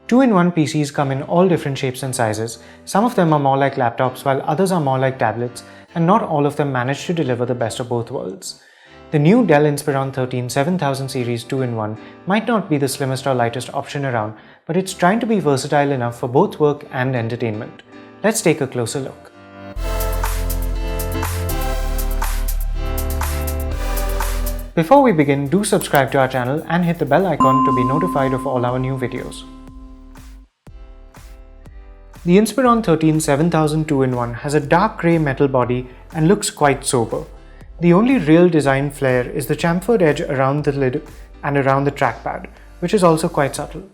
Two-in-one PCs come in all different shapes and sizes. Some of them are more like laptops while others are more like tablets, and not all of them manage to deliver the best of both worlds. The new Dell Inspiron 13 7000 series 2-in-1 might not be the slimmest or lightest option around, but it's trying to be versatile enough for both work and entertainment. Let's take a closer look. Before we begin, do subscribe to our channel and hit the bell icon to be notified of all our new videos. The Inspiron 13 7000 2-in-1 has a dark grey metal body and looks quite sober. The only real design flair is the chamfered edge around the lid and around the trackpad, which is also quite subtle.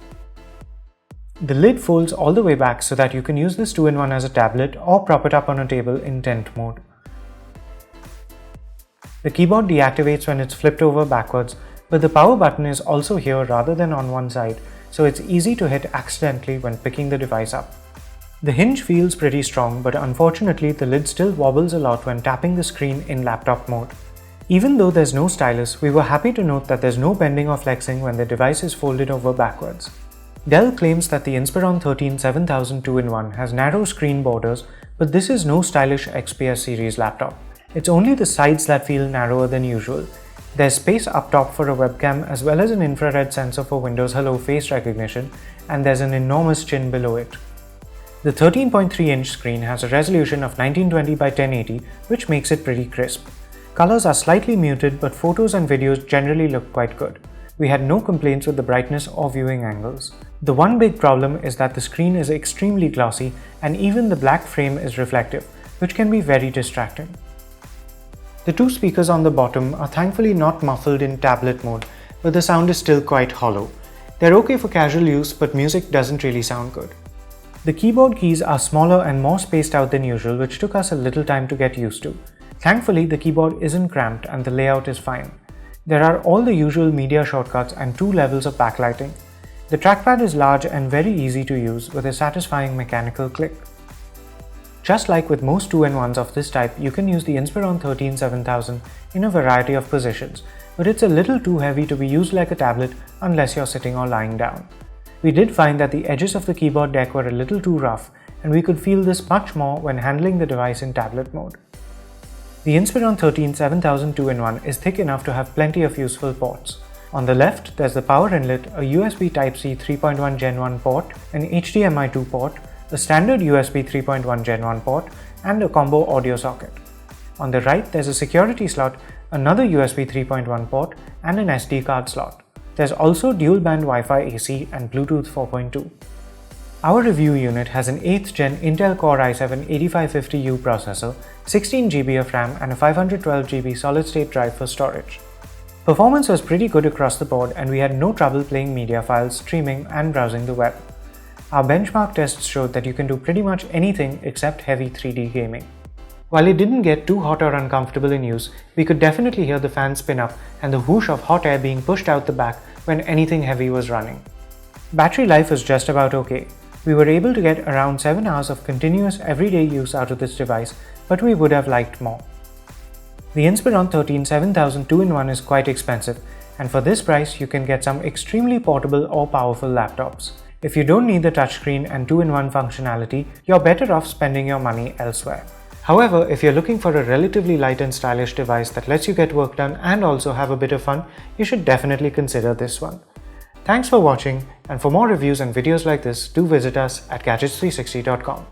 The lid folds all the way back so that you can use this 2-in-1 as a tablet or prop it up on a table in tent mode. The keyboard deactivates when it's flipped over backwards, but the power button is also here rather than on one side, so it's easy to hit accidentally when picking the device up. The hinge feels pretty strong, but unfortunately the lid still wobbles a lot when tapping the screen in laptop mode. Even though there's no stylus, we were happy to note that there's no bending or flexing when the device is folded over backwards. Dell claims that the Inspiron 13 7000 2-in-1 has narrow screen borders, but this is no stylish XPS series laptop. It's only the sides that feel narrower than usual. There's space up top for a webcam as well as an infrared sensor for Windows Hello face recognition, and there's an enormous chin below it. The 13.3-inch screen has a resolution of 1920 by 1080, which makes it pretty crisp. Colors are slightly muted, but photos and videos generally look quite good. We had no complaints with the brightness or viewing angles. The one big problem is that the screen is extremely glossy and even the black frame is reflective, which can be very distracting. The two speakers on the bottom are thankfully not muffled in tablet mode, but the sound is still quite hollow. They're okay for casual use, but music doesn't really sound good. The keyboard keys are smaller and more spaced out than usual, which took us a little time to get used to. Thankfully, the keyboard isn't cramped and the layout is fine. There are all the usual media shortcuts and 2 levels of backlighting. The trackpad is large and very easy to use with a satisfying mechanical click. Just like with most 2-in-1s of this type, you can use the Inspiron 13 7000 in a variety of positions, but it's a little too heavy to be used like a tablet unless you're sitting or lying down. We did find that the edges of the keyboard deck were a little too rough, and we could feel this much more when handling the device in tablet mode. The Inspiron 13 7000 2-in-1 is thick enough to have plenty of useful ports. On the left, there's the power inlet, a USB Type-C 3.1 Gen 1 port, an HDMI 2 port, a standard USB 3.1 Gen 1 port, and a combo audio socket. On the right, there's a security slot, another USB 3.1 port, and an SD card slot. There's also dual-band Wi-Fi AC and Bluetooth 4.2. Our review unit has an 8th Gen Intel Core i7-8550U processor, 16GB of RAM, and a 512GB solid-state drive for storage. Performance was pretty good across the board, and we had no trouble playing media files, streaming, and browsing the web. Our benchmark tests showed that you can do pretty much anything except heavy 3D gaming. While it didn't get too hot or uncomfortable in use, we could definitely hear the fan spin up and the whoosh of hot air being pushed out the back when anything heavy was running. Battery life was just about okay. We were able to get around 7 hours of continuous everyday use out of this device, but we would have liked more. The Inspiron 13 7000 2-in-1 is quite expensive, and for this price you can get some extremely portable or powerful laptops. If you don't need the touchscreen and 2-in-1 functionality, you're better off spending your money elsewhere. However, if you're looking for a relatively light and stylish device that lets you get work done and also have a bit of fun, you should definitely consider this one. Thanks for watching, and for more reviews and videos like this, do visit us at gadgets360.com.